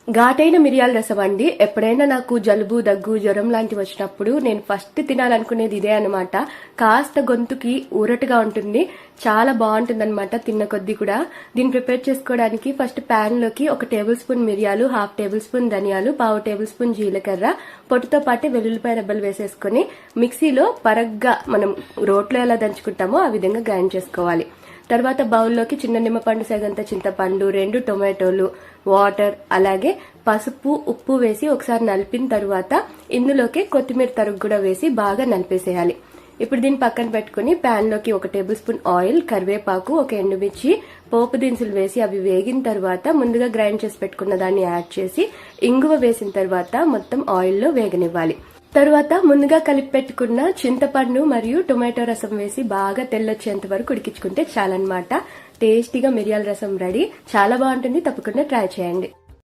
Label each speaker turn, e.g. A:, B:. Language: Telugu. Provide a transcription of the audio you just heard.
A: ఘాటైన మిరియాల రసం అండి. ఎప్పుడైనా నాకు జలుబు, దగ్గు, జ్వరం లాంటివి వచ్చినప్పుడు నేను ఫస్ట్ తినాలనుకునేది ఇదే అనమాట. కాస్త గొంతుకి ఊరటగా ఉంటుంది, చాలా బాగుంటుంది అనమాట తిన్న కొద్దీ కూడా. దీన్ని ప్రిపేర్ చేసుకోవడానికి ఫస్ట్ ప్యాన్ లోకి 1 టేబుల్ స్పూన్ మిరియాలు, 1/2 టేబుల్ స్పూన్ ధనియాలు, 1/2 టేబుల్ స్పూన్ జీలకర్ర, పొట్టుతో పాటే వెల్లుల్లిపాయ రెబ్బలు వేసేసుకుని మిక్సీలో పరగ్గా మనం రోట్లో ఎలా దంచుకుంటామో ఆ విధంగా గ్రైండ్ చేసుకోవాలి. తర్వాత బౌల్లోకి చిన్న నిమ్మపండు సగంత చింతపండు, 2 టొమాటోలు, వాటర్, అలాగే పసుపు, ఉప్పు వేసి ఒకసారి నలిపిన తర్వాత ఇందులోకి కొత్తిమీర తరుగు కూడా వేసి బాగా నలిపేసేయాలి. ఇప్పుడు దీన్ని పక్కన పెట్టుకుని ప్యాన్ లోకి 1 టేబుల్ స్పూన్ ఆయిల్, కరివేపాకు, 1 ఎండుమిర్చి, పోపు దినుసులు వేసి అవి వేగిన తర్వాత ముందుగా గ్రైండ్ చేసి పెట్టుకున్న దాన్ని యాడ్ చేసి ఇంగువ వేసిన తర్వాత మొత్తం ఆయిల్లో వేగనివ్వాలి. తరువాత ముందుగా కలిపి పెట్టుకున్న చింతపండు మరియు టొమాటో రసం వేసి బాగా తెల్లొచ్చేంత వరకు ఉడికించుకుంటే చాలన్నమాట. టేస్టీగా మిరియాల రసం రెడీ. చాలా బాగుంటుంది, తప్పకుండా ట్రై చేయండి.